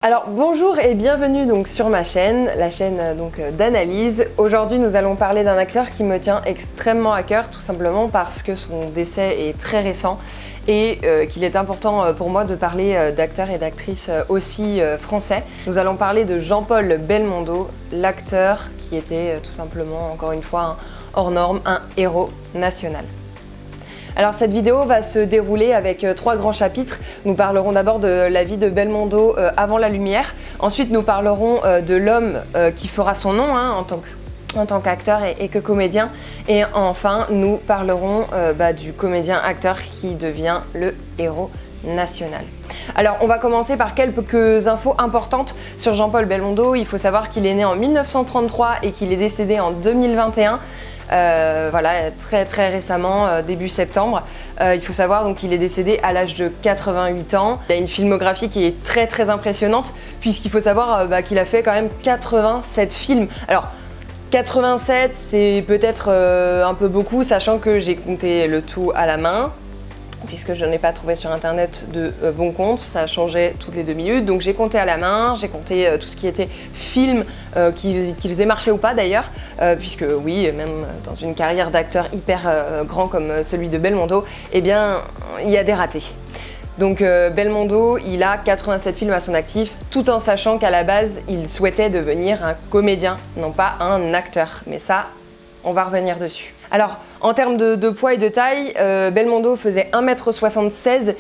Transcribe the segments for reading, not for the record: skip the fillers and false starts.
Alors bonjour et bienvenue donc sur ma chaîne, la chaîne d'analyse. Aujourd'hui nous allons parler d'un acteur qui me tient extrêmement à cœur, tout simplement parce que son décès est très récent et qu'il est important pour moi de parler d'acteurs et d'actrices aussi français. Nous allons parler de Jean-Paul Belmondo, l'acteur qui était tout simplement, encore une fois, hors norme, un héros national. Alors cette vidéo va se dérouler avec trois grands chapitres. Nous parlerons d'abord de la vie de Belmondo avant la lumière. Ensuite nous parlerons de l'homme qui fera son nom en tant qu'acteur et que comédien. Et enfin nous parlerons du comédien-acteur qui devient le héros national. Alors on va commencer par quelques infos importantes sur Jean-Paul Belmondo. Il faut savoir qu'il est né en 1933 et qu'il est décédé en 2021. Voilà, très récemment, début septembre. Il faut savoir donc qu'il est décédé à l'âge de 88 ans. Il a une filmographie qui est très impressionnante puisqu'il faut savoir qu'il a fait quand même 87 films. Alors 87 c'est peut-être un peu beaucoup, sachant que j'ai compté le tout à la main, puisque je n'ai pas trouvé sur internet de bon compte, ça changeait toutes les 2 minutes, donc j'ai compté à la main, j'ai compté tout ce qui était film, qu'ils aient marché ou pas d'ailleurs, puisque oui, même dans une carrière d'acteur hyper grand comme celui de Belmondo, eh bien il y a des ratés. Donc Belmondo, il a 87 films à son actif, tout en sachant qu'à la base, il souhaitait devenir un comédien, non pas un acteur, mais ça, on va revenir dessus. Alors, en termes de poids et de taille, Belmondo faisait 1m76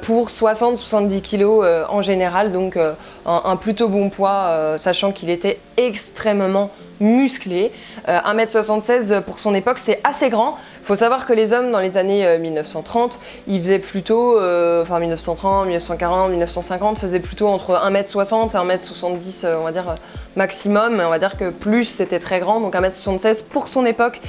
pour 60-70 kg en général, donc un plutôt bon poids, sachant qu'il était extrêmement musclé. 1m76 pour son époque, c'est assez grand. Il faut savoir que les hommes dans les années 1930, ils faisaient plutôt, 1930, 1940, 1950, faisaient plutôt entre 1m60 et 1m70, on va dire maximum. On va dire que plus c'était très grand, donc 1m76 pour son époque,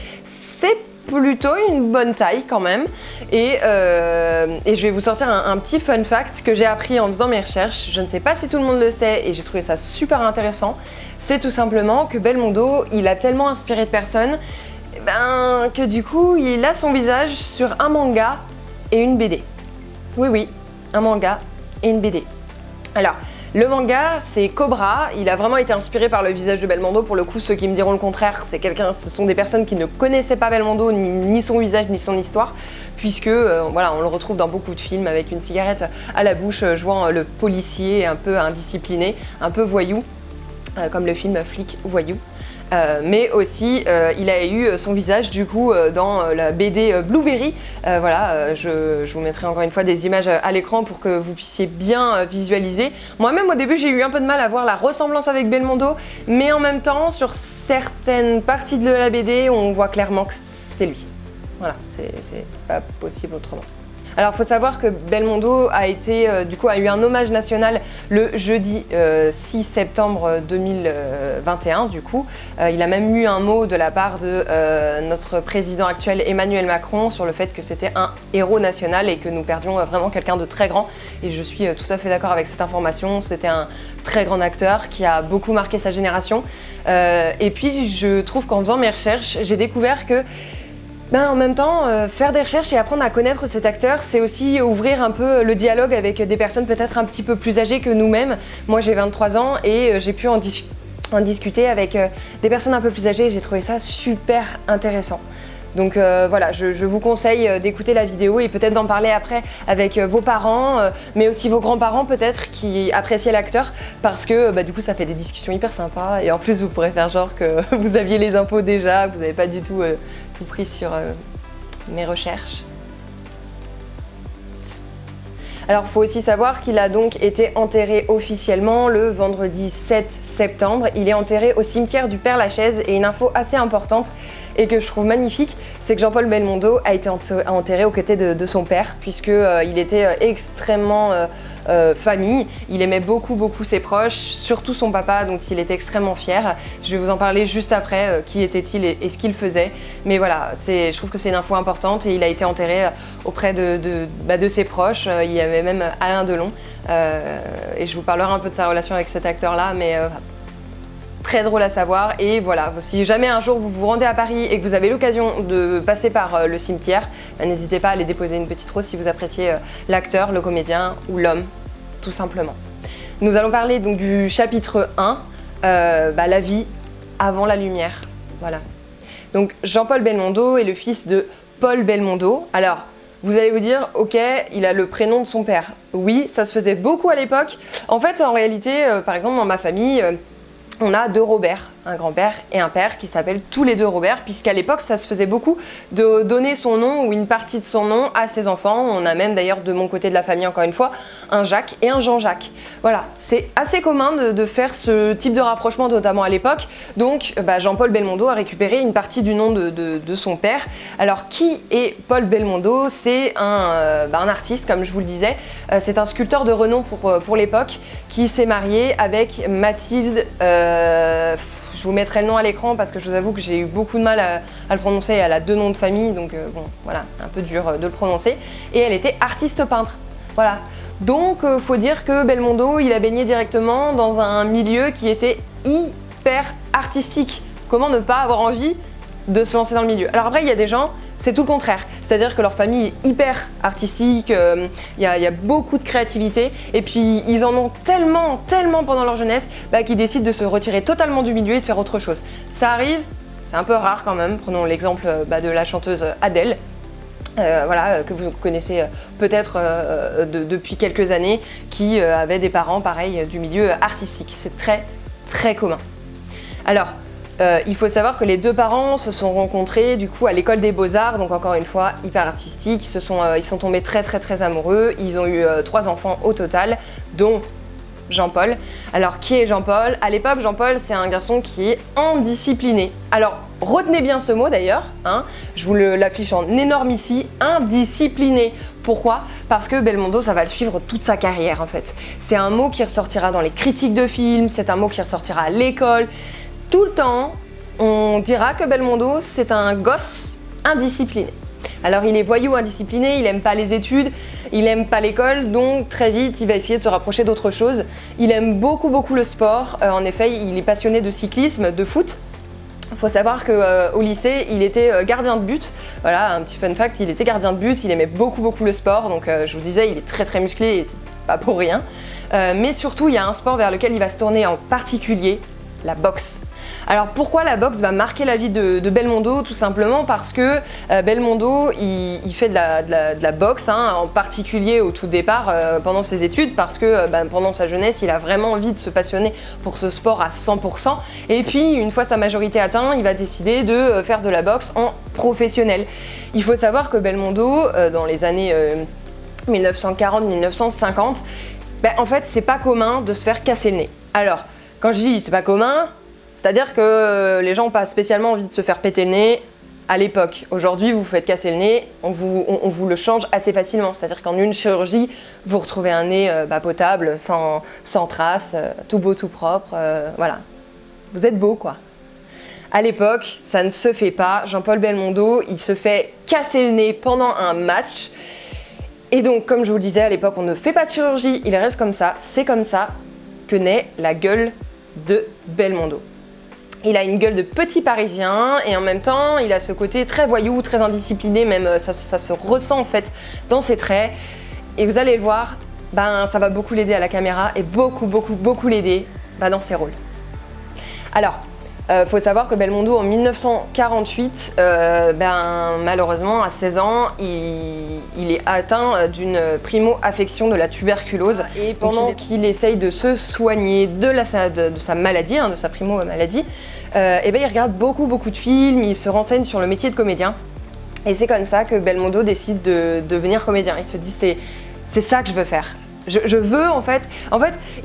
c'est plutôt une bonne taille quand même. Et je vais vous sortir un petit fun fact que j'ai appris en faisant mes recherches. Je ne sais pas si tout le monde le sait et j'ai trouvé ça super intéressant. C'est tout simplement que Belmondo, il a tellement inspiré de personnes que du coup, il a son visage sur un manga et une BD. Oui, un manga et une BD. Alors, le manga, c'est Cobra. Il a vraiment été inspiré par le visage de Belmondo. Pour le coup, ceux qui me diront le contraire, ce sont des personnes qui ne connaissaient pas Belmondo, ni son visage, ni son histoire, puisque on le retrouve dans beaucoup de films avec une cigarette à la bouche, jouant le policier un peu indiscipliné, un peu voyou, comme le film Flic Voyou. Mais aussi il a eu son visage du coup dans la BD Blueberry. Je vous mettrai encore une fois des images à l'écran pour que vous puissiez bien visualiser. Moi-même au début j'ai eu un peu de mal à voir la ressemblance avec Belmondo, mais en même temps sur certaines parties de la BD on voit clairement que c'est lui. Voilà, c'est pas possible autrement. Alors il faut savoir que Belmondo a eu un hommage national le jeudi 6 septembre 2021 du coup. Il a même eu un mot de la part de notre président actuel Emmanuel Macron sur le fait que c'était un héros national et que nous perdions vraiment quelqu'un de très grand. Et je suis tout à fait d'accord avec cette information, c'était un très grand acteur qui a beaucoup marqué sa génération. Et puis je trouve qu'en faisant mes recherches, j'ai découvert que en même temps, faire des recherches et apprendre à connaître cet acteur, c'est aussi ouvrir un peu le dialogue avec des personnes peut-être un petit peu plus âgées que nous-mêmes. Moi j'ai 23 ans et j'ai pu en discuter avec des personnes un peu plus âgées et j'ai trouvé ça super intéressant. Donc je vous conseille d'écouter la vidéo et peut-être d'en parler après avec vos parents, mais aussi vos grands-parents peut-être qui appréciaient l'acteur, parce que du coup ça fait des discussions hyper sympas et en plus vous pourrez faire genre que vous aviez les infos déjà, que vous n'avez pas du tout tout pris sur mes recherches. Alors il faut aussi savoir qu'il a donc été enterré officiellement le vendredi 7 septembre. Il est enterré au cimetière du Père-Lachaise et une info assez importante et que je trouve magnifique, c'est que Jean-Paul Belmondo a été enterré aux côtés de son père, puisqu'il était extrêmement famille. Il aimait beaucoup ses proches, surtout son papa dont il était extrêmement fier. Je vais vous en parler juste après, qui était-il et ce qu'il faisait. Mais voilà, je trouve que c'est une info importante et il a été enterré auprès de ses proches. Il y avait même Alain Delon et je vous parlerai un peu de sa relation avec cet acteur-là, mais très drôle à savoir. Et voilà, si jamais un jour vous vous rendez à Paris et que vous avez l'occasion de passer par le cimetière, n'hésitez pas à aller déposer une petite rose si vous appréciez l'acteur, le comédien ou l'homme, tout simplement. Nous allons parler donc du chapitre 1, la vie avant la lumière. Voilà. Donc Jean-Paul Belmondo est le fils de Paul Belmondo. Alors, vous allez vous dire, ok, il a le prénom de son père. Oui, ça se faisait beaucoup à l'époque. En fait, en réalité, par exemple, dans ma famille, on a 2 Robert, un grand-père et un père qui s'appellent tous les 2 Robert, puisqu'à l'époque, ça se faisait beaucoup de donner son nom ou une partie de son nom à ses enfants. On a même d'ailleurs de mon côté de la famille, encore une fois, un Jacques et un Jean-Jacques. Voilà, c'est assez commun de faire ce type de rapprochement, notamment à l'époque. Donc, Jean-Paul Belmondo a récupéré une partie du nom de son père. Alors, qui est Paul Belmondo? C'est un artiste, comme je vous le disais. C'est un sculpteur de renom pour l'époque qui s'est marié avec Mathilde... je vous mettrai le nom à l'écran parce que je vous avoue que j'ai eu beaucoup de mal à le prononcer. Elle a 2 noms de famille, donc bon, voilà, un peu dur de le prononcer. Et elle était artiste peintre. Voilà. Donc, faut dire que Belmondo, il a baigné directement dans un milieu qui était hyper artistique. Comment ne pas avoir envie de se lancer dans le milieu? Alors après, il y a des gens, c'est tout le contraire. C'est-à-dire que leur famille est hyper artistique, y a beaucoup de créativité, et puis ils en ont tellement pendant leur jeunesse qu'ils décident de se retirer totalement du milieu et de faire autre chose. Ça arrive, c'est un peu rare quand même. Prenons l'exemple de la chanteuse Adèle, que vous connaissez peut-être depuis quelques années, qui avait des parents pareil du milieu artistique. C'est très commun. Alors, il faut savoir que les 2 parents se sont rencontrés du coup à l'école des Beaux-Arts, donc encore une fois hyper artistique. Ils sont tombés très amoureux. Ils ont eu 3 enfants au total, dont Jean-Paul. Alors qui est Jean-Paul? À l'époque, Jean-Paul, c'est un garçon qui est indiscipliné. Alors retenez bien ce mot d'ailleurs, hein, je vous l'affiche en énorme ici, indiscipliné. Pourquoi? Parce que Belmondo, ça va le suivre toute sa carrière en fait. C'est un mot qui ressortira dans les critiques de films, c'est un mot qui ressortira à l'école. Tout le temps, on dira que Belmondo, c'est un gosse indiscipliné. Alors il est voyou indiscipliné, il aime pas les études, il aime pas l'école, donc très vite il va essayer de se rapprocher d'autre chose. Il aime beaucoup le sport, en effet il est passionné de cyclisme, de foot. Il faut savoir qu'au lycée, il était gardien de but. Voilà, un petit fun fact, il était gardien de but, il aimait beaucoup le sport, donc je vous disais, il est très musclé et c'est pas pour rien. Mais surtout, il y a un sport vers lequel il va se tourner en particulier, la boxe. Alors pourquoi la boxe va marquer la vie de Belmondo? Tout simplement parce que Belmondo il fait de la boxe, hein, en particulier au tout départ pendant ses études, parce que pendant sa jeunesse il a vraiment envie de se passionner pour ce sport à 100%, et puis une fois sa majorité atteinte, il va décider de faire de la boxe en professionnel. Il faut savoir que Belmondo dans les années 1940-1950, en fait c'est pas commun de se faire casser le nez. Alors quand je dis c'est pas commun, c'est-à-dire que les gens n'ont pas spécialement envie de se faire péter le nez à l'époque. Aujourd'hui, vous faites casser le nez, on vous le change assez facilement. C'est-à-dire qu'en une chirurgie, vous retrouvez un nez potable, sans traces, tout beau, tout propre. Voilà. Vous êtes beau, quoi. À l'époque, ça ne se fait pas. Jean-Paul Belmondo, il se fait casser le nez pendant un match. Et donc, comme je vous le disais, à l'époque, on ne fait pas de chirurgie, il reste comme ça. C'est comme ça que naît la gueule de Belmondo. Il a une gueule de petit parisien et en même temps, il a ce côté très voyou, très indiscipliné, même ça se ressent en fait dans ses traits. Et vous allez le voir, ça va beaucoup l'aider à la caméra et beaucoup l'aider dans ses rôles. Alors, faut savoir que Belmondo en 1948, malheureusement à 16 ans, il est atteint d'une primo-affection de la tuberculose. Et pendant qu'il essaye de se soigner de sa maladie, de sa primo-maladie, il regarde beaucoup de films, il se renseigne sur le métier de comédien. Et c'est comme ça que Belmondo décide de devenir comédien. Il se dit c'est ça que je veux faire. Je veux en fait,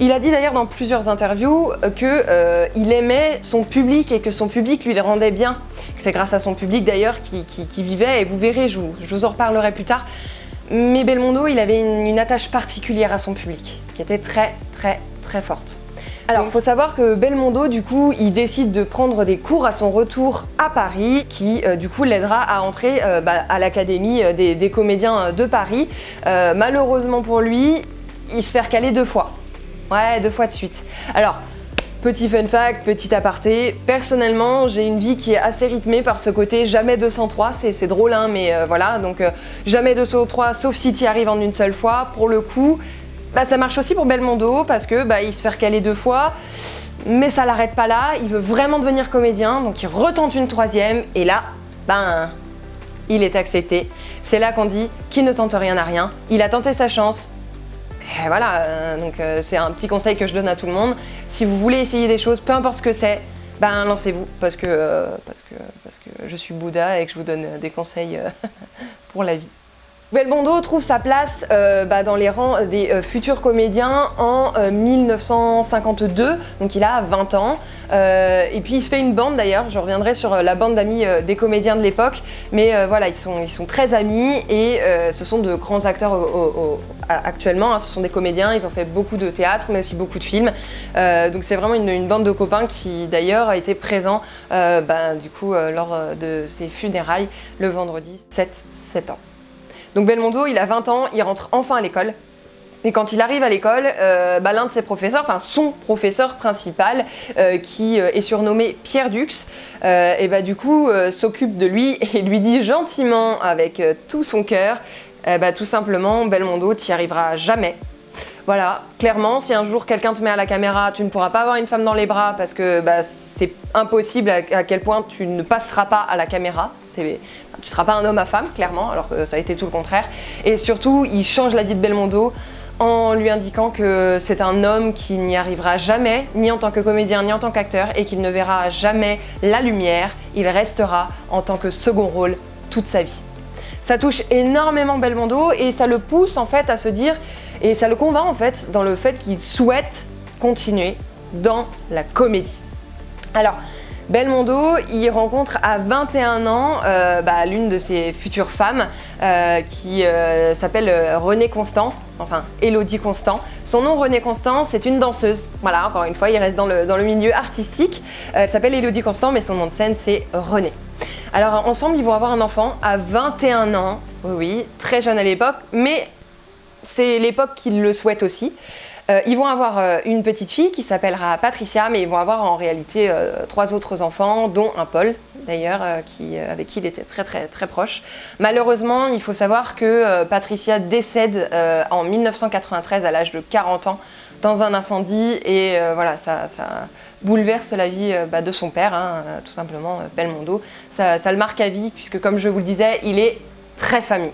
il a dit d'ailleurs dans plusieurs interviews qu'il aimait son public et que son public lui le rendait bien. C'est grâce à son public d'ailleurs qui vivait, et vous verrez, je vous en reparlerai plus tard. Mais Belmondo, il avait une attache particulière à son public, qui était très forte. Alors, il faut savoir que Belmondo, du coup, il décide de prendre des cours à son retour à Paris, qui, du coup, l'aidera à entrer à l'Académie des comédiens de Paris. Malheureusement pour lui, il se fait recaler 2 fois. Ouais, 2 fois de suite. Alors, petit fun fact, petit aparté, personnellement, j'ai une vie qui est assez rythmée par ce côté jamais 203, c'est drôle, hein, mais voilà, donc jamais 203, sauf si tu y arrives en une seule fois. Pour le coup, ça marche aussi pour Belmondo parce que il se fait recaler 2 fois, mais ça l'arrête pas là, il veut vraiment devenir comédien, donc il retente une 3e et là, il est accepté. C'est là qu'on dit qu'il ne tente rien à rien, il a tenté sa chance. Et voilà, donc c'est un petit conseil que je donne à tout le monde. Si vous voulez essayer des choses, peu importe ce que c'est, lancez-vous parce que je suis Bouddha et que je vous donne des conseils pour la vie. Belmondo trouve sa place dans les rangs des futurs comédiens en 1952, donc il a 20 ans. Et puis il se fait une bande d'ailleurs, je reviendrai sur la bande d'amis des comédiens de l'époque, mais voilà, ils sont très amis et ce sont de grands acteurs actuellement, hein, ce sont des comédiens, ils ont fait beaucoup de théâtre mais aussi beaucoup de films. Donc c'est vraiment une bande de copains qui d'ailleurs a été présent lors de ses funérailles le vendredi 7 septembre. Donc Belmondo, il a 20 ans, il rentre enfin à l'école. Et quand il arrive à l'école, l'un de ses professeurs, enfin son professeur principal, qui est surnommé Pierre Dux, s'occupe de lui et lui dit gentiment, avec tout son cœur, tout simplement, Belmondo, t'y arriveras jamais. Voilà, clairement, si un jour quelqu'un te met à la caméra, tu ne pourras pas avoir une femme dans les bras parce que c'est impossible à quel point tu ne passeras pas à la caméra. Tu ne seras pas un homme à femme, clairement, alors que ça a été tout le contraire. Et surtout, il change la vie de Belmondo en lui indiquant que c'est un homme qui n'y arrivera jamais, ni en tant que comédien, ni en tant qu'acteur, et qu'il ne verra jamais la lumière. Il restera en tant que second rôle toute sa vie. Ça touche énormément Belmondo et ça le pousse en fait à se dire, et ça le convainc en fait dans le fait qu'il souhaite continuer dans la comédie. Alors, Belmondo, il rencontre à 21 ans l'une de ses futures femmes qui s'appelle Renée Constant, enfin Élodie Constant. Son nom Renée Constant, c'est une danseuse. Voilà, encore une fois, il reste dans le milieu artistique. Elle s'appelle Élodie Constant, mais son nom de scène, c'est Renée. Alors ensemble, ils vont avoir un enfant à 21 ans, oui, très jeune à l'époque, mais c'est l'époque qu'il le souhaite aussi. Ils vont avoir une petite fille qui s'appellera Patricia, mais ils vont avoir en réalité 3 autres enfants, dont un Paul d'ailleurs, avec qui il était très très très proche. Malheureusement, il faut savoir que Patricia décède en 1993 à l'âge de 40 ans dans un incendie et ça bouleverse la vie de son père, hein, tout simplement, Belmondo. Ça le marque à vie puisque, comme je vous le disais, il est très famille.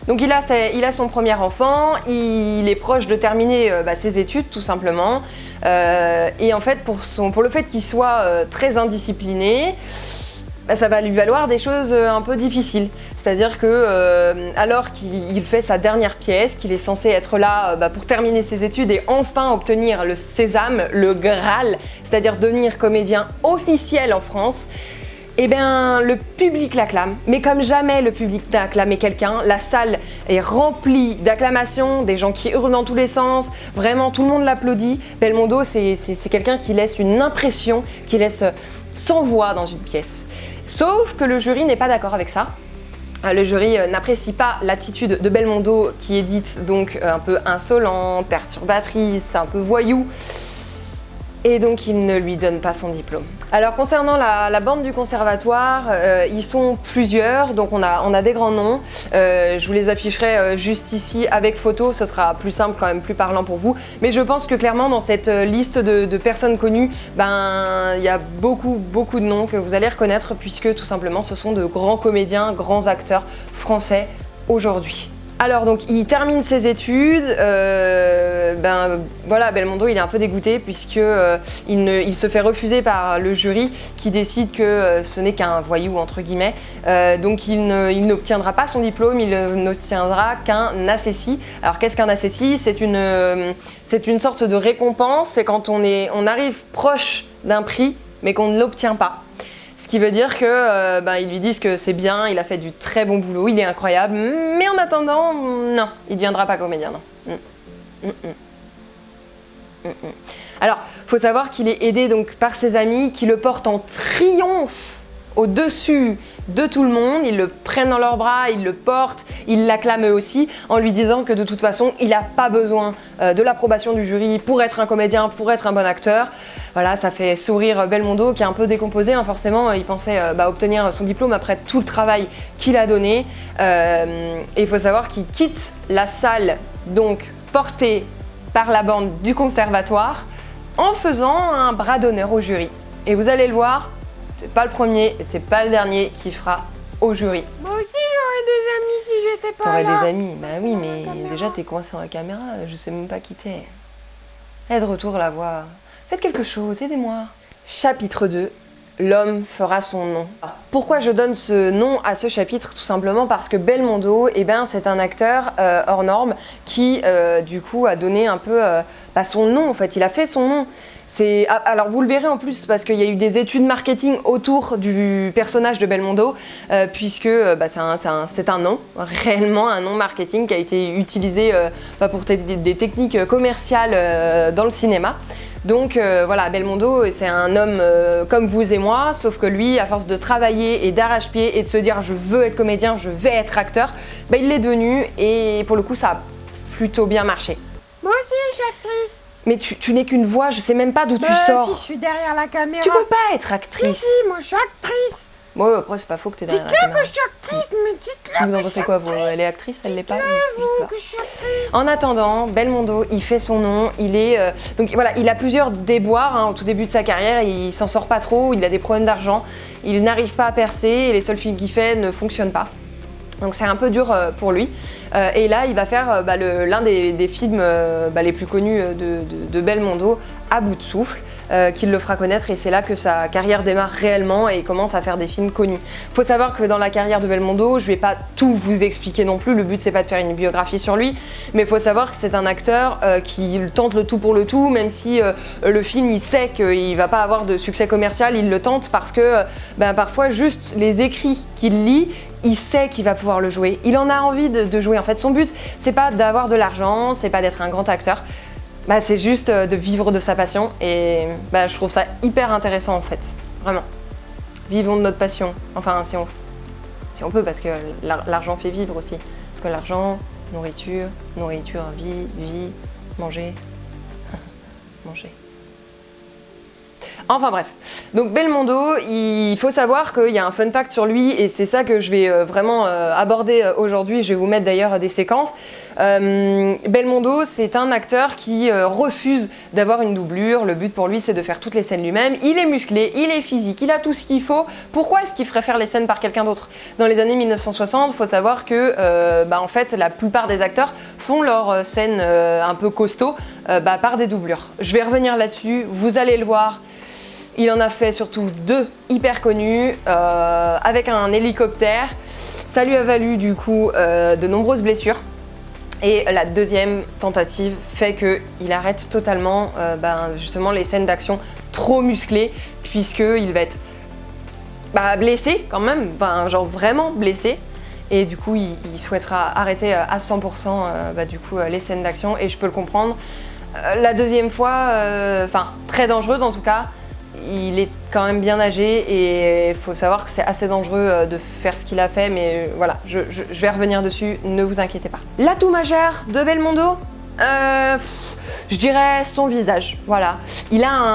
Donc il a son premier enfant, il est proche de terminer ses études tout simplement. Et en fait pour le fait qu'il soit très indiscipliné, ça va lui valoir des choses un peu difficiles. C'est-à-dire que alors qu'il fait sa dernière pièce, qu'il est censé être là pour terminer ses études et enfin obtenir le sésame, le Graal, c'est-à-dire devenir comédien officiel en France, eh bien, le public l'acclame, mais comme jamais le public n'a acclamé quelqu'un. La salle est remplie d'acclamations, des gens qui hurlent dans tous les sens, vraiment tout le monde l'applaudit. Belmondo, c'est quelqu'un qui laisse une impression, qui laisse sans voix dans une pièce. Sauf que le jury n'est pas d'accord avec ça. Le jury n'apprécie pas l'attitude de Belmondo, qui est dite donc un peu insolente, perturbatrice, un peu voyou. Et donc il ne lui donne pas son diplôme. Alors concernant la bande du conservatoire, ils sont plusieurs, donc on a des grands noms. Je vous les afficherai juste ici avec photo, ce sera plus simple, quand même plus parlant pour vous. Mais je pense que clairement dans cette liste de personnes connues, il y a beaucoup de noms que vous allez reconnaître puisque tout simplement ce sont de grands comédiens, grands acteurs français aujourd'hui. Alors donc il termine ses études, Belmondo il est un peu dégoûté puisque il se fait refuser par le jury qui décide que ce n'est qu'un voyou entre guillemets, donc il n'obtiendra pas son diplôme, il n'obtiendra qu'un ACCI. Alors qu'est-ce qu'un ACCI? C'est une sorte de récompense, c'est quand on arrive proche d'un prix mais qu'on ne l'obtient pas. Ce qui veut dire que ils lui disent que c'est bien, il a fait du très bon boulot, il est incroyable, mais en attendant, non, il ne deviendra pas comédien, non. Alors, il faut savoir qu'il est aidé donc par ses amis qui le portent en triomphe au-dessus de tout le monde, ils le prennent dans leurs bras, ils le portent, ils l'acclament eux aussi en lui disant que de toute façon il n'a pas besoin de l'approbation du jury pour être un comédien, pour être un bon acteur. Voilà, ça fait sourire Belmondo qui est un peu décomposé, hein, forcément il pensait obtenir son diplôme après tout le travail qu'il a donné. Et il faut savoir qu'il quitte la salle donc porté par la bande du conservatoire en faisant un bras d'honneur au jury. Et vous allez le voir, c'est pas le premier et c'est pas le dernier qui fera au jury. Moi aussi j'aurais des amis si j'étais pas là. T'aurais des amis, bah oui, mais déjà t'es coincé dans la caméra, je sais même pas qui t'es. Elle est de retour la voix. Faites quelque chose, aidez-moi. Chapitre 2. L'homme fera son nom. Pourquoi je donne ce nom à ce chapitre? Tout simplement parce que Belmondo, eh ben, c'est un acteur hors norme qui, du coup, a donné un peu son nom, en fait. Il a fait son nom. Alors vous le verrez en plus parce qu'il y a eu des études marketing autour du personnage de Belmondo, puisque c'est un nom, réellement un nom marketing qui a été utilisé pour des techniques commerciales dans le cinéma. Donc voilà, Belmondo, c'est un homme comme vous et moi, sauf que lui, à force de travailler et d'arrache-pied et de se dire je veux être comédien, je vais être acteur, il l'est devenu et pour le coup ça a plutôt bien marché. Moi aussi je suis actrice. Mais tu n'es qu'une voix, je sais même pas d'où tu Si, sors. je suis derrière la caméra. Tu peux pas être actrice. Si, moi je suis actrice. Bon, après c'est pas faux que t'es derrière la Dites-le caméra. que je suis actrice, mais dites-le. Vous en pensez quoi, vous? Elle est actrice, elle l'est pas? Dites-le que je suis actrice. En attendant, Belmondo, il fait son nom, il est... donc voilà, il a plusieurs déboires au tout début de sa carrière, il s'en sort pas trop, il a des problèmes d'argent, il n'arrive pas à percer et les seuls films qu'il fait ne fonctionnent pas. Donc c'est un peu dur pour lui. Et là, il va faire l'un des films les plus connus de Belmondo, À bout de souffle, qu'il le fera connaître et c'est là que sa carrière démarre réellement et il commence à faire des films connus. Faut savoir que dans la carrière de Belmondo, je vais pas tout vous expliquer non plus, le but c'est pas de faire une biographie sur lui, mais il faut savoir que c'est un acteur qui tente le tout pour le tout, même si le film il sait qu'il va pas avoir de succès commercial, il le tente parce que parfois juste les écrits qu'il lit, il sait qu'il va pouvoir le jouer, il en a envie de jouer. En fait, son but, c'est pas d'avoir de l'argent, c'est pas d'être un grand acteur, c'est juste de vivre de sa passion et je trouve ça hyper intéressant en fait, vraiment. Vivons de notre passion, enfin si on peut, parce que l'argent fait vivre aussi. Parce que l'argent, nourriture, vie, manger, manger. Enfin bref, donc Belmondo, il faut savoir qu'il y a un fun fact sur lui et c'est ça que je vais vraiment aborder aujourd'hui, je vais vous mettre d'ailleurs des séquences. Belmondo, c'est un acteur qui refuse d'avoir une doublure, le but pour lui c'est de faire toutes les scènes lui-même, il est musclé, il est physique, il a tout ce qu'il faut, pourquoi est-ce qu'il ferait faire les scènes par quelqu'un d'autre? Dans les années 1960, il faut savoir que en fait la plupart des acteurs font leurs scènes un peu costauds par des doublures. Je vais revenir là-dessus, vous allez le voir. Il en a fait surtout 2 hyper connus avec un hélicoptère. Ça lui a valu du coup de nombreuses blessures. Et la deuxième tentative fait qu'il arrête totalement justement les scènes d'action trop musclées puisqu'il va être blessé quand même, genre vraiment blessé. Et du coup il souhaitera arrêter à 100% du coup les scènes d'action et je peux le comprendre. La deuxième fois, très dangereuse en tout cas. Il est quand même bien âgé et il faut savoir que c'est assez dangereux de faire ce qu'il a fait, mais voilà, je vais revenir dessus, ne vous inquiétez pas. L'atout majeur de Belmondo, je dirais son visage, voilà.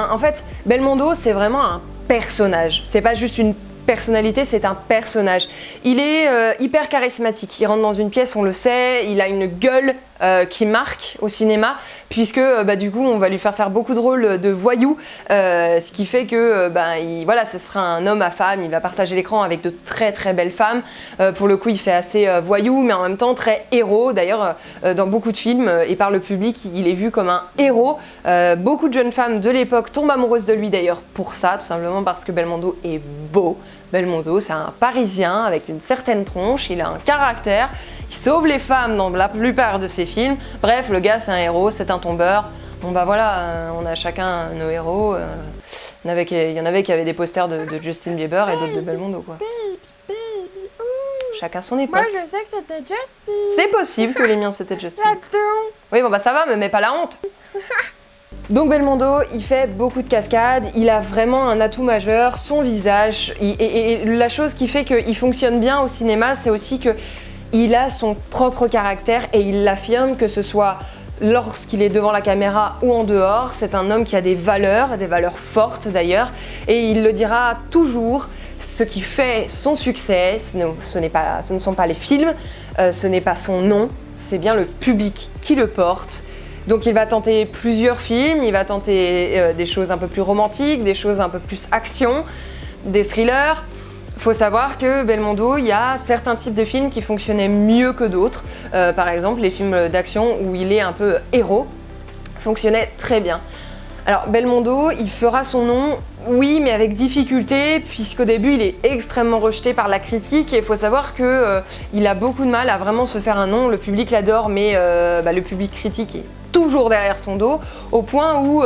En fait, Belmondo, c'est vraiment un personnage, c'est pas juste une personnalité, c'est un personnage. Il est hyper charismatique, il rentre dans une pièce, on le sait, il a une gueule qui marque au cinéma, puisque du coup on va lui faire beaucoup de rôles de voyous, ce qui fait que ce sera un homme à femme, il va partager l'écran avec de très très belles femmes. Pour le coup il fait assez voyou mais en même temps très héros, d'ailleurs dans beaucoup de films et par le public il est vu comme un héros. Beaucoup de jeunes femmes de l'époque tombent amoureuses de lui d'ailleurs pour ça, tout simplement parce que Belmondo est beau. Belmondo, c'est un Parisien avec une certaine tronche, il a un caractère, il sauve les femmes dans la plupart de ses films. Bref, le gars, c'est un héros, c'est un tombeur. Bon voilà, on a chacun nos héros. Il y en avait qui avaient des posters de Justin Bieber et d'autres de Belmondo, quoi. Chacun son époque. Moi, je sais que c'était Justin. C'est possible que les miens, c'était Justin. J'adore. Oui, ça va, me mets pas la honte. Donc Belmondo, il fait beaucoup de cascades, il a vraiment un atout majeur, son visage, et la chose qui fait qu'il fonctionne bien au cinéma, c'est aussi qu'il a son propre caractère et il l'affirme, que ce soit lorsqu'il est devant la caméra ou en dehors. C'est un homme qui a des valeurs fortes d'ailleurs, et il le dira toujours. Ce qui fait son succès, ce ne sont pas les films, ce n'est pas son nom, c'est bien le public qui le porte. Donc il va tenter plusieurs films, il va tenter des choses un peu plus romantiques, des choses un peu plus action, des thrillers. Faut savoir que Belmondo, il y a certains types de films qui fonctionnaient mieux que d'autres. Par exemple, les films d'action où il est un peu héros fonctionnaient très bien. Alors Belmondo, il fera son nom, oui, mais avec difficulté, puisqu'au début il est extrêmement rejeté par la critique et il faut savoir qu'il a beaucoup de mal à vraiment se faire un nom. Le public l'adore, mais le public critique est toujours derrière son dos, au point où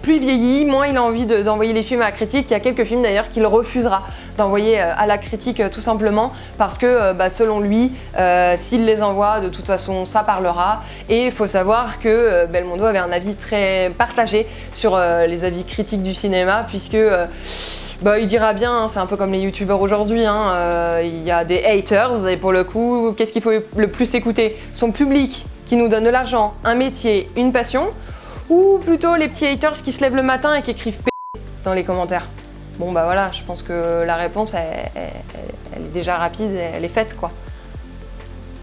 plus il vieillit, moins il a envie d'envoyer les films à la critique. Il y a quelques films d'ailleurs qu'il refusera d'envoyer à la critique tout simplement parce que selon lui, s'il les envoie, de toute façon ça parlera. Et il faut savoir que Belmondo avait un avis très partagé sur les avis critiques du cinéma, puisque il dira bien, hein, c'est un peu comme les youtubeurs aujourd'hui, il y a des haters et pour le coup, qu'est-ce qu'il faut le plus écouter? Son public qui nous donne de l'argent, un métier, une passion, ou plutôt les petits haters qui se lèvent le matin et qui écrivent P dans les commentaires? Bon voilà, je pense que la réponse elle est déjà rapide, elle est faite quoi.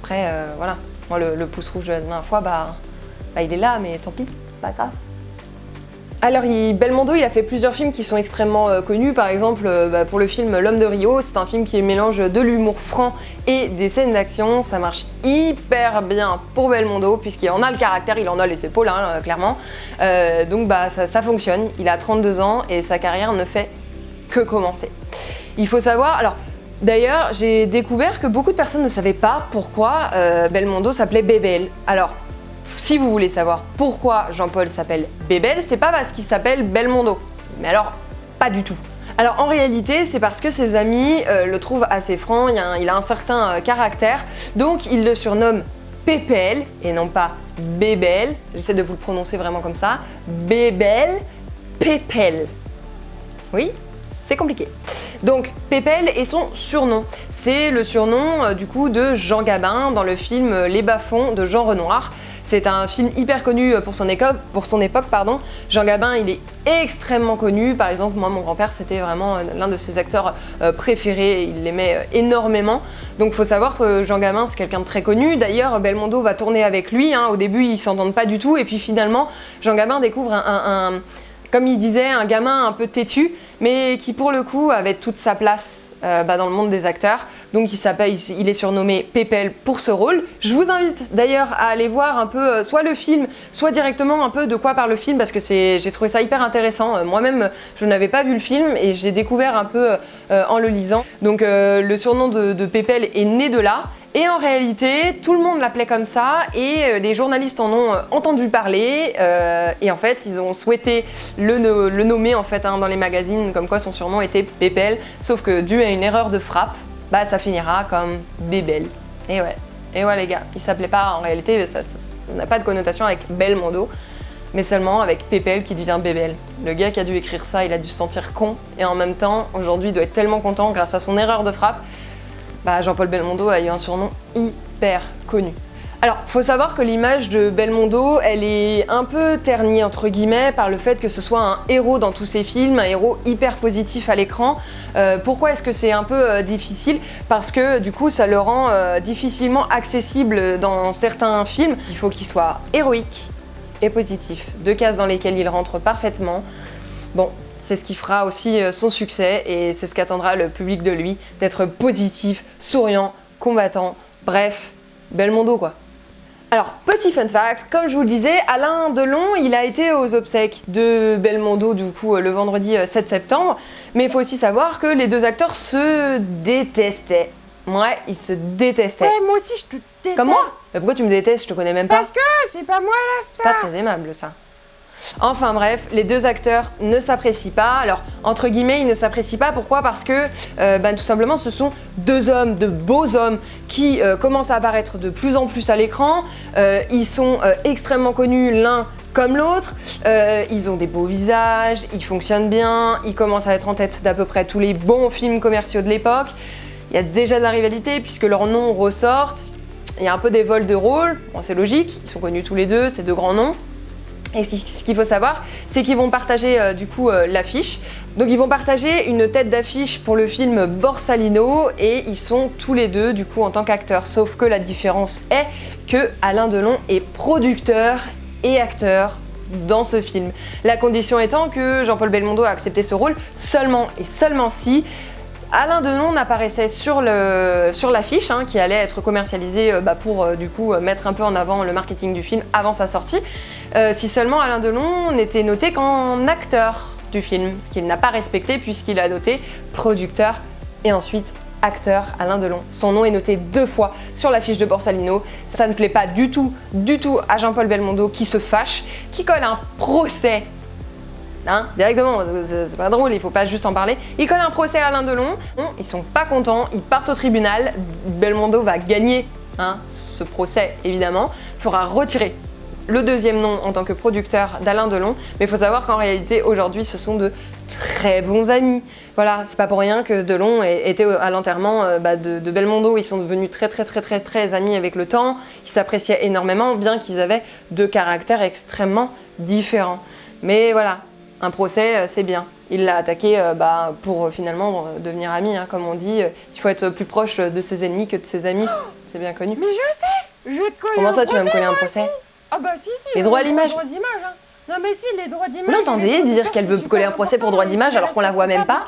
Après voilà, moi le pouce rouge de la dernière fois, il est là, mais tant pis, pas grave. Alors Belmondo, il a fait plusieurs films qui sont extrêmement connus. Par exemple, pour le film L'Homme de Rio, c'est un film qui mélange de l'humour franc et des scènes d'action. Ça marche hyper bien pour Belmondo, puisqu'il en a le caractère, il en a les épaules, clairement. Donc ça fonctionne. Il a 32 ans et sa carrière ne fait que commencer. Il faut savoir... Alors, d'ailleurs, j'ai découvert que beaucoup de personnes ne savaient pas pourquoi Belmondo s'appelait Bébel. Alors, si vous voulez savoir pourquoi Jean-Paul s'appelle Bébel, c'est pas parce qu'il s'appelle Belmondo. Mais alors, pas du tout. Alors en réalité, c'est parce que ses amis le trouvent assez franc, il a un certain caractère, donc ils le surnomment Pépel et non pas Bébel. J'essaie de vous le prononcer vraiment comme ça. Bébel, Pépel. Oui, c'est compliqué. Donc Pépel est son surnom. C'est le surnom du coup de Jean Gabin dans le film Les Bas-fonds de Jean Renoir. C'est un film hyper connu pour son époque. Jean Gabin, il est extrêmement connu. Par exemple, moi, mon grand-père, c'était vraiment l'un de ses acteurs préférés. Il l'aimait énormément. Donc, il faut savoir que Jean Gabin, c'est quelqu'un de très connu. D'ailleurs, Belmondo va tourner avec lui. Au début, ils s'entendent pas du tout. Et puis, finalement, Jean Gabin découvre comme il disait, un gamin un peu têtu, mais qui, pour le coup, avait toute sa place dans le monde des acteurs. Donc il est surnommé Pépel pour ce rôle. Je vous invite d'ailleurs à aller voir un peu soit le film, soit directement un peu de quoi parle le film, parce que j'ai trouvé ça hyper intéressant. Moi-même, je n'avais pas vu le film et j'ai découvert un peu en le lisant. Donc le surnom de Pépel est né de là. Et en réalité, tout le monde l'appelait comme ça et les journalistes en ont entendu parler et en fait, ils ont souhaité le nommer en fait dans les magazines comme quoi son surnom était Pépel, sauf que dû à une erreur de frappe, ça finira comme Bébel. Et ouais les gars, il s'appelait pas en réalité, ça n'a pas de connotation avec Belmondo, mais seulement avec Pépel qui devient Bébel. Le gars qui a dû écrire ça, il a dû se sentir con et en même temps, aujourd'hui, il doit être tellement content grâce à son erreur de frappe. Jean-Paul Belmondo a eu un surnom hyper connu. Alors, faut savoir que l'image de Belmondo, elle est un peu ternie entre guillemets par le fait que ce soit un héros dans tous ses films, un héros hyper positif à l'écran. Pourquoi est-ce que c'est un peu difficile? Parce que du coup, ça le rend difficilement accessible dans certains films. Il faut qu'il soit héroïque et positif, deux cases dans lesquelles il rentre parfaitement. Bon. C'est ce qui fera aussi son succès et c'est ce qu'attendra le public de lui, d'être positif, souriant, combattant, bref, Belmondo quoi. Alors, petit fun fact, comme je vous le disais, Alain Delon, il a été aux obsèques de Belmondo du coup le vendredi 7 septembre, mais il faut aussi savoir que les deux acteurs se détestaient. Ouais, ils se détestaient. Ouais, moi aussi je te déteste. Comment? Mais pourquoi tu me détestes? Je te connais même pas. Parce que c'est pas moi la C'est pas star. très aimable ça. Enfin bref, les deux acteurs ne s'apprécient pas. Alors, entre guillemets, ils ne s'apprécient pas. Pourquoi? Parce que, tout simplement, ce sont deux hommes, de beaux hommes, qui commencent à apparaître de plus en plus à l'écran. Ils sont extrêmement connus l'un comme l'autre. Ils ont des beaux visages, ils fonctionnent bien, ils commencent à être en tête d'à peu près tous les bons films commerciaux de l'époque. Il y a déjà de la rivalité puisque leurs noms ressortent. Il y a un peu des vols de rôle. Bon, c'est logique, ils sont connus tous les deux, c'est deux grands noms. Et ce qu'il faut savoir, c'est qu'ils vont partager du coup l'affiche. Donc ils vont partager une tête d'affiche pour le film Borsalino et ils sont tous les deux du coup en tant qu'acteurs. Sauf que la différence est que Alain Delon est producteur et acteur dans ce film. La condition étant que Jean-Paul Belmondo a accepté ce rôle seulement et seulement si Alain Delon apparaissait sur l'affiche qui allait être commercialisée pour du coup mettre un peu en avant le marketing du film avant sa sortie. Si seulement Alain Delon n'était noté qu'en acteur du film, ce qu'il n'a pas respecté puisqu'il a noté producteur et ensuite acteur Alain Delon. Son nom est noté 2 fois sur l'affiche de Borsalino. Ça ne plaît pas du tout à Jean-Paul Belmondo qui se fâche, qui colle un procès. Directement, c'est pas drôle, il faut pas juste en parler. Il colle un procès à Alain Delon, ils sont pas contents, ils partent au tribunal, Belmondo va gagner ce procès évidemment, fera retirer le deuxième nom en tant que producteur d'Alain Delon, mais il faut savoir qu'en réalité aujourd'hui ce sont de très bons amis. Voilà, c'est pas pour rien que Delon était à l'enterrement de Belmondo, ils sont devenus très amis avec le temps, ils s'appréciaient énormément, bien qu'ils avaient 2 caractères extrêmement différents. Mais voilà, un procès, c'est bien. Il l'a attaqué pour finalement devenir ami, comme on dit. Il faut être plus proche de ses ennemis que de ses amis. C'est bien connu. Mais je sais, je vais te coller Comment ça, un tu vas me procès, coller un moi procès? aussi. Ah bah si, Les droits à l'image. Les droits d'image, Non mais si, les droits d'image. Vous l'entendez dire qu'elle veut coller un procès pour droit d'image alors qu'on la voit même pas?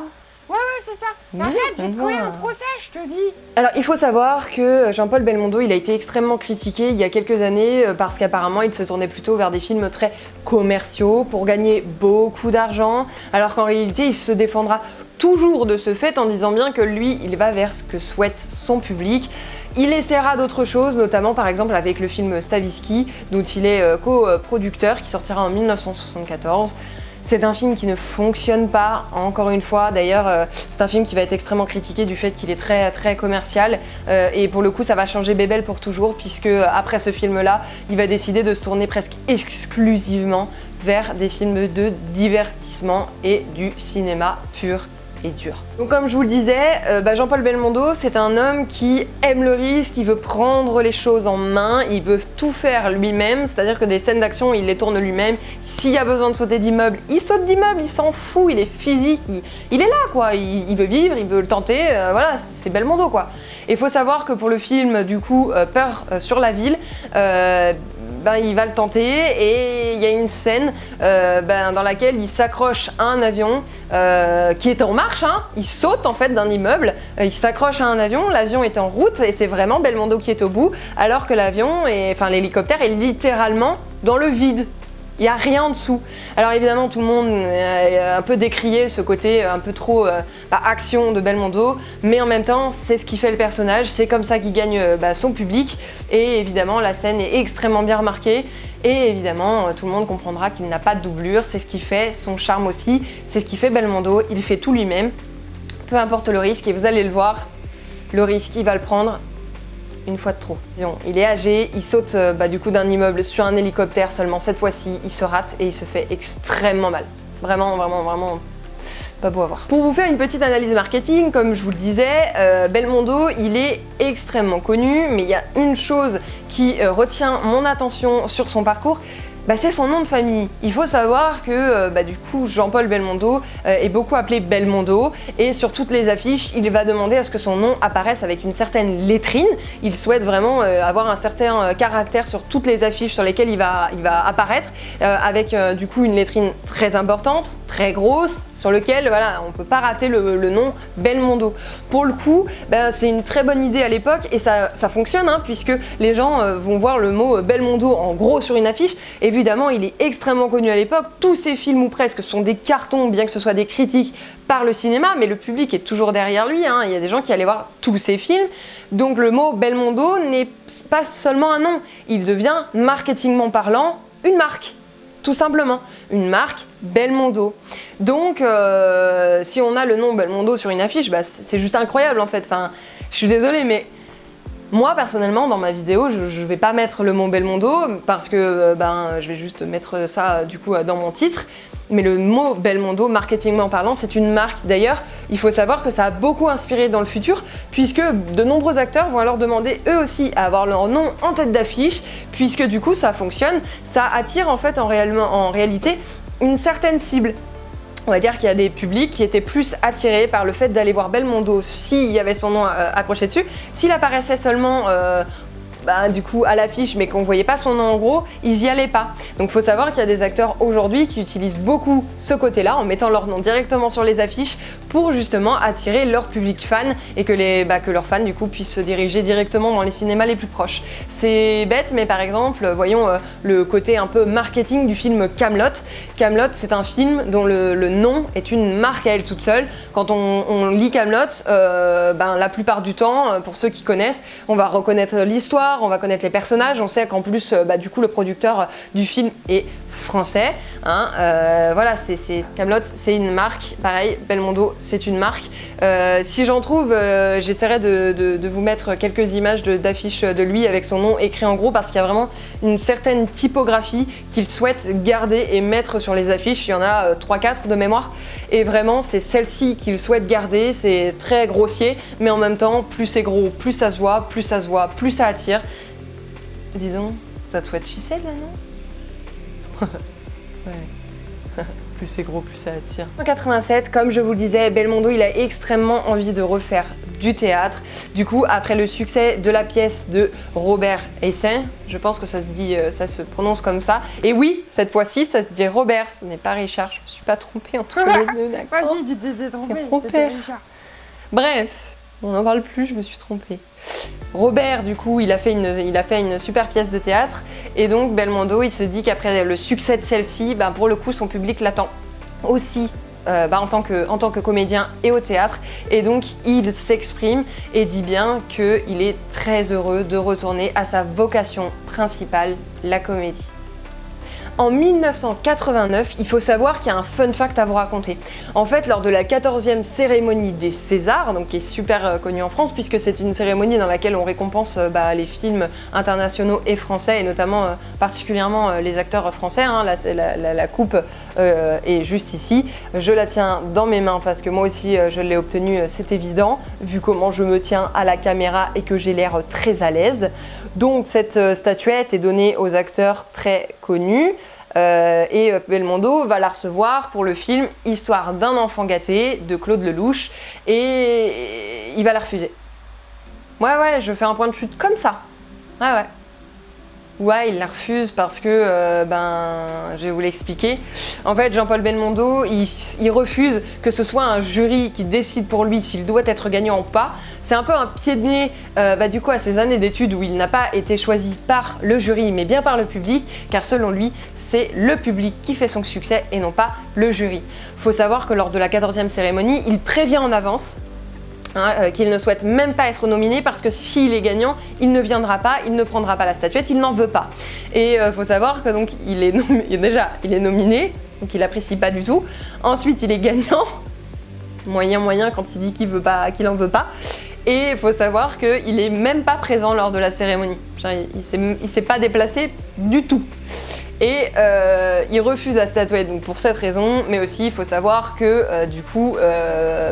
Ouais, c'est ça. Arrête, je vais te coller un procès, je te dis. Alors, il faut savoir que Jean-Paul Belmondo, il a été extrêmement critiqué il y a quelques années parce qu'apparemment, il se tournait plutôt vers des films très commerciaux pour gagner beaucoup d'argent, alors qu'en réalité, il se défendra toujours de ce fait en disant bien que lui, il va vers ce que souhaite son public. Il essaiera d'autres choses, notamment par exemple avec le film Stavisky, dont il est coproducteur, qui sortira en 1974. C'est un film qui ne fonctionne pas, encore une fois. D'ailleurs, c'est un film qui va être extrêmement critiqué du fait qu'il est très commercial. Et pour le coup, ça va changer Bébel pour toujours, puisque après ce film-là, il va décider de se tourner presque exclusivement vers des films de divertissement et du cinéma pur et dur. Donc comme je vous le disais, Jean-Paul Belmondo, c'est un homme qui aime le risque, il veut prendre les choses en main, il veut tout faire lui-même, c'est-à-dire que des scènes d'action, il les tourne lui-même. S'il y a besoin de sauter d'immeuble, il saute d'immeuble, il s'en fout, il est physique, il est là quoi, il veut vivre, il veut le tenter, voilà, c'est Belmondo quoi. Et il faut savoir que pour le film, du coup, Peur sur la ville, il va le tenter et il y a une scène dans laquelle il s'accroche à un avion qui est en marche, il saute en fait d'un immeuble, il s'accroche à un avion, l'avion est en route et c'est vraiment Belmondo qui est au bout, alors que l'hélicoptère est littéralement dans le vide. Il n'y a rien en dessous. Alors évidemment, tout le monde a un peu décrié ce côté un peu trop action de Belmondo, mais en même temps, c'est ce qui fait le personnage, c'est comme ça qu'il gagne son public, et évidemment, la scène est extrêmement bien remarquée, et évidemment, tout le monde comprendra qu'il n'a pas de doublure, c'est ce qui fait son charme aussi, c'est ce qui fait Belmondo, il fait tout lui-même, peu importe le risque, et vous allez le voir, le risque, il va le prendre une fois de trop. Il est âgé, il saute du coup d'un immeuble sur un hélicoptère seulement cette fois-ci, il se rate et il se fait extrêmement mal. Vraiment pas beau à voir. Pour vous faire une petite analyse marketing, comme je vous le disais, Belmondo, il est extrêmement connu, mais il y a une chose qui retient mon attention sur son parcours, c'est son nom de famille. Il faut savoir que du coup Jean-Paul Belmondo est beaucoup appelé Belmondo et sur toutes les affiches il va demander à ce que son nom apparaisse avec une certaine lettrine. Il souhaite vraiment avoir un certain caractère sur toutes les affiches sur lesquelles il va apparaître avec du coup une lettrine très importante, très grosse, sur lequel on peut pas rater le nom Belmondo. Pour le coup, c'est une très bonne idée à l'époque et ça fonctionne puisque les gens vont voir le mot Belmondo en gros sur une affiche. Évidemment, il est extrêmement connu à l'époque. Tous ses films ou presque sont des cartons, bien que ce soit des critiques par le cinéma, mais le public est toujours derrière lui. Il y a des gens qui allaient voir tous ses films. Donc le mot Belmondo n'est pas seulement un nom, il devient marketingment parlant une marque. Tout simplement, une marque Belmondo. Donc, si on a le nom Belmondo sur une affiche, c'est juste incroyable en fait. Enfin, je suis désolée, mais Moi personnellement dans ma vidéo je vais pas mettre le mot Belmondo parce que je vais juste mettre ça du coup dans mon titre. Mais le mot Belmondo, marketingment parlant, c'est une marque. D'ailleurs, il faut savoir que ça a beaucoup inspiré dans le futur, puisque de nombreux acteurs vont alors demander eux aussi à avoir leur nom en tête d'affiche, puisque du coup ça fonctionne, ça attire en fait en réalité une certaine cible. On va dire qu'il y a des publics qui étaient plus attirés par le fait d'aller voir Belmondo s'il y avait son nom accroché dessus. S'il apparaissait seulement du coup à l'affiche mais qu'on voyait pas son nom en gros, ils y allaient pas. Donc faut savoir qu'il y a des acteurs aujourd'hui qui utilisent beaucoup ce côté-là en mettant leur nom directement sur les affiches pour justement attirer leur public fan et que leurs fans du coup puissent se diriger directement dans les cinémas les plus proches. C'est bête mais par exemple, voyons le côté un peu marketing du film Kaamelott. Kaamelott c'est un film dont le nom est une marque à elle toute seule. Quand on lit Kaamelott, la plupart du temps, pour ceux qui connaissent, on va reconnaître l'histoire, on va connaître les personnages, on sait qu'en plus du coup le producteur du film est français, hein. Voilà, Kaamelott c'est une marque, pareil Belmondo c'est une marque. Si j'en trouve, j'essaierai de vous mettre quelques images d'affiches de lui avec son nom écrit en gros parce qu'il y a vraiment une certaine typographie qu'il souhaite garder et mettre sur les affiches. Il y en a 3-4 de mémoire et vraiment c'est celle-ci qu'il souhaite garder. C'est très grossier mais en même temps plus c'est gros, plus ça se voit, plus ça attire. Disons, that's what she said là, non? Ouais. Plus c'est gros, plus ça attire. En 87, comme je vous le disais, Belmondo il a extrêmement envie de refaire du théâtre. Du coup, après le succès de la pièce de Robert Hossein, je pense que ça se dit, ça se prononce comme ça. Et oui, cette fois-ci, ça se dit Robert, ce n'est pas Richard. Je me suis pas trompée entre les deux, d'accord? Vas-y, tu t'es trompée, c'était Richard. Bref, on n'en parle plus, je me suis trompée. Robert, du coup, il a fait une super pièce de théâtre et donc Belmondo, il se dit qu'après le succès de celle-ci, pour le coup, son public l'attend aussi en tant que comédien et au théâtre et donc il s'exprime et dit bien qu'il est très heureux de retourner à sa vocation principale, la comédie. En 1989, il faut savoir qu'il y a un fun fact à vous raconter. En fait, lors de la 14e cérémonie des Césars, donc qui est super connue en France puisque c'est une cérémonie dans laquelle on récompense les films internationaux et français et notamment particulièrement les acteurs français, hein. La coupe est juste ici. Je la tiens dans mes mains parce que moi aussi je l'ai obtenue, c'est évident, vu comment je me tiens à la caméra et que j'ai l'air très à l'aise. Donc cette statuette est donnée aux acteurs très connus. Et Belmondo va la recevoir pour le film Histoire d'un enfant gâté de Claude Lelouch et il va la refuser. Ouais, je fais un point de chute comme ça. Ouais, il la refuse parce que, je vais vous l'expliquer. En fait, Jean-Paul Belmondo, il refuse que ce soit un jury qui décide pour lui s'il doit être gagnant ou pas. C'est un peu un pied de nez, du coup, à ces années d'études où il n'a pas été choisi par le jury, mais bien par le public, car selon lui, c'est le public qui fait son succès et non pas le jury. Faut savoir que lors de la 14e cérémonie, il prévient en avance qu'il ne souhaite même pas être nominé parce que s'il est gagnant, il ne viendra pas, il ne prendra pas la statuette, il n'en veut pas. Et faut savoir que donc il est nominé, donc il apprécie pas du tout. Ensuite, il est gagnant, moyen quand il dit qu'il en veut pas. Et il faut savoir qu'il est même pas présent lors de la cérémonie. Genre, il s'est pas déplacé du tout. Et il refuse la statuette donc pour cette raison, mais aussi il faut savoir que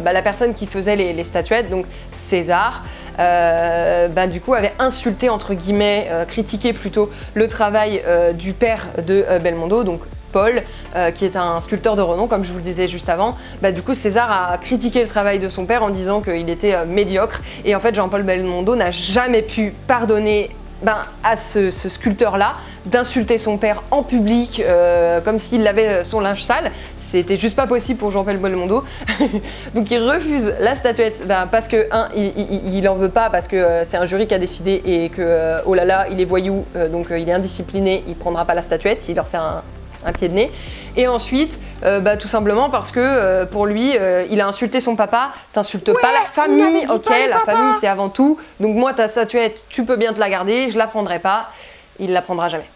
la personne qui faisait les statuettes, donc César, du coup avait insulté entre guillemets, critiqué plutôt le travail du père de Belmondo, donc Paul, qui est un sculpteur de renom, comme je vous le disais juste avant. Du coup, César a critiqué le travail de son père en disant qu'il était médiocre. Et en fait, Jean-Paul Belmondo n'a jamais pu pardonner à ce sculpteur-là d'insulter son père en public comme s'il avait son linge sale. C'était juste pas possible pour Jean-Paul Belmondo. Donc il refuse la statuette parce que il en veut pas, parce que c'est un jury qui a décidé et que oh là là, il est voyou, donc il est indiscipliné, il prendra pas la statuette, il leur fait un pied de nez. Et ensuite, tout simplement parce que pour lui, il a insulté son papa. T'insultes pas la famille, ok, la famille c'est avant tout. Donc moi, ta statuette, tu peux bien te la garder, je la prendrai pas. Il la prendra jamais.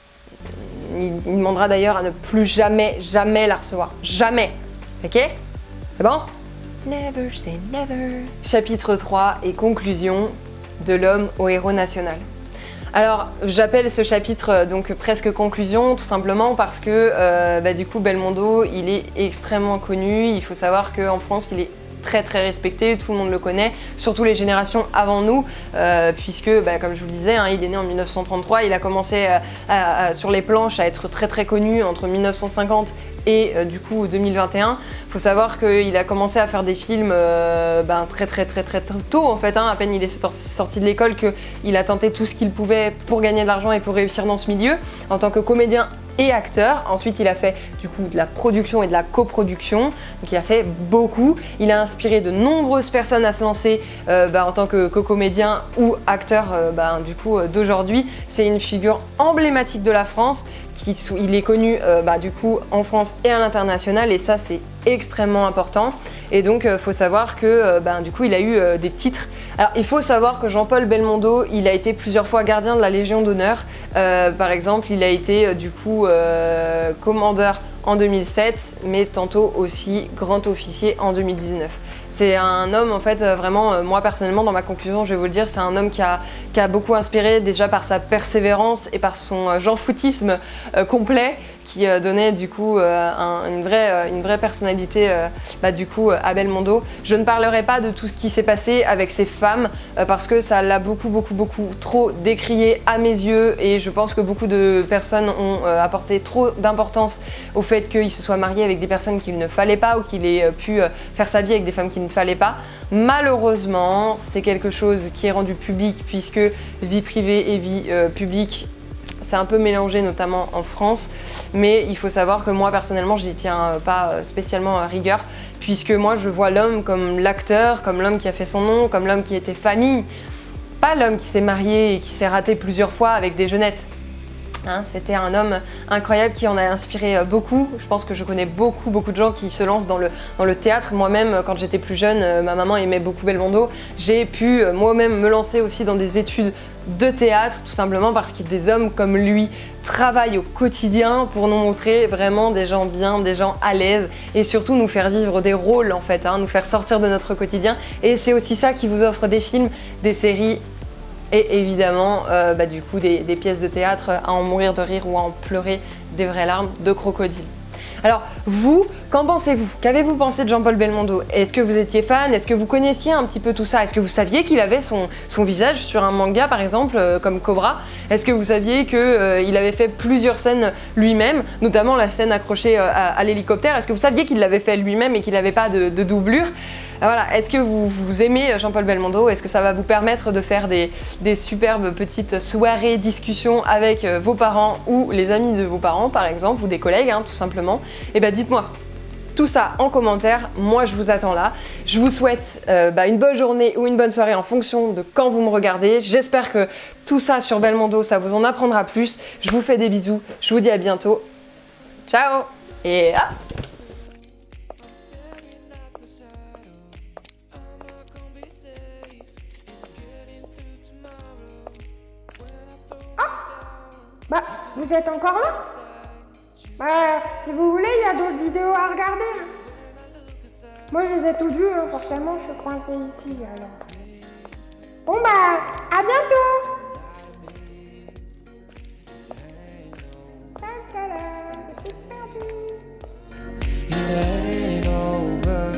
Il demandera d'ailleurs à ne plus jamais la recevoir. Jamais. Ok? C'est bon? Never say never. Chapitre 3 et conclusion. de l'homme au héros national. Alors, j'appelle ce chapitre donc presque conclusion, tout simplement parce que du coup Belmondo, il est extrêmement connu. Il faut savoir qu'en France, il est très très respecté, tout le monde le connaît, surtout les générations avant nous, puisque comme je vous le disais, il est né en 1933, il a commencé sur les planches à être très très connu entre 1950 et du coup 2021. Faut savoir qu'il a commencé à faire des films très tôt en fait, à peine il est sorti de l'école qu'il a tenté tout ce qu'il pouvait pour gagner de l'argent et pour réussir dans ce milieu en tant que comédien et acteur. Ensuite, il a fait du coup de la production et de la coproduction. Donc, il a fait beaucoup. Il a inspiré de nombreuses personnes à se lancer en tant que comédien ou acteur d'aujourd'hui. C'est une figure emblématique de la France. Il est connu du coup en France et à l'international et ça c'est extrêmement important. Et donc faut savoir que du coup il a eu des titres. Alors il faut savoir que Jean-Paul Belmondo, il a été plusieurs fois gardien de la Légion d'honneur. Par exemple, il a été commandeur en 2007, mais tantôt aussi grand officier en 2019. C'est un homme, en fait, vraiment, moi personnellement, dans ma conclusion, je vais vous le dire, c'est un homme qui a beaucoup inspiré déjà par sa persévérance et par son jean-foutisme complet, qui donnait du coup une vraie personnalité à Belmondo. Je ne parlerai pas de tout ce qui s'est passé avec ces femmes parce que ça l'a beaucoup trop décrié à mes yeux et je pense que beaucoup de personnes ont apporté trop d'importance au fait qu'il se soit marié avec des personnes qu'il ne fallait pas ou qu'il ait pu faire sa vie avec des femmes qu'il ne fallait pas. Malheureusement, c'est quelque chose qui est rendu public puisque vie privée et vie publique, c'est un peu mélangé, notamment en France, mais il faut savoir que moi personnellement j'y tiens pas spécialement à rigueur, puisque moi je vois l'homme comme l'acteur, comme l'homme qui a fait son nom, comme l'homme qui était famille, pas l'homme qui s'est marié et qui s'est raté plusieurs fois avec des jeunettes. C'était un homme incroyable qui en a inspiré beaucoup. Je pense que je connais beaucoup de gens qui se lancent dans le théâtre. Moi-même, quand j'étais plus jeune, ma maman aimait beaucoup Belmondo. J'ai pu moi-même me lancer aussi dans des études de théâtre, tout simplement parce que des hommes comme lui travaillent au quotidien pour nous montrer vraiment des gens bien, des gens à l'aise et surtout nous faire vivre des rôles en fait, nous faire sortir de notre quotidien. Et c'est aussi ça qui vous offre des films, des séries et évidemment des pièces de théâtre à en mourir de rire ou à en pleurer des vraies larmes de crocodile. Alors vous, qu'en pensez-vous? Qu'avez-vous pensé de Jean-Paul Belmondo? Est-ce que vous étiez fan? Est-ce que vous connaissiez un petit peu tout ça? Est-ce que vous saviez qu'il avait son visage sur un manga par exemple comme Cobra? Est-ce que vous saviez qu'il avait fait plusieurs scènes lui-même, notamment la scène accrochée à l'hélicoptère? Est-ce que vous saviez qu'il l'avait fait lui-même et qu'il n'avait pas de doublure? Voilà, est-ce que vous aimez Jean-Paul Belmondo? Est-ce que ça va vous permettre de faire des superbes petites soirées, discussions avec vos parents ou les amis de vos parents par exemple, ou des collègues tout simplement? Et dites-moi tout ça en commentaire, moi je vous attends là. Je vous souhaite une bonne journée ou une bonne soirée en fonction de quand vous me regardez. J'espère que tout ça sur Belmondo, ça vous en apprendra plus. Je vous fais des bisous, je vous dis à bientôt. Ciao et vous êtes encore là? Si vous voulez, il y a d'autres vidéos à regarder. Moi, je les ai toutes vues, forcément, je suis coincée ici, alors. Bon, à bientôt! It ain't over.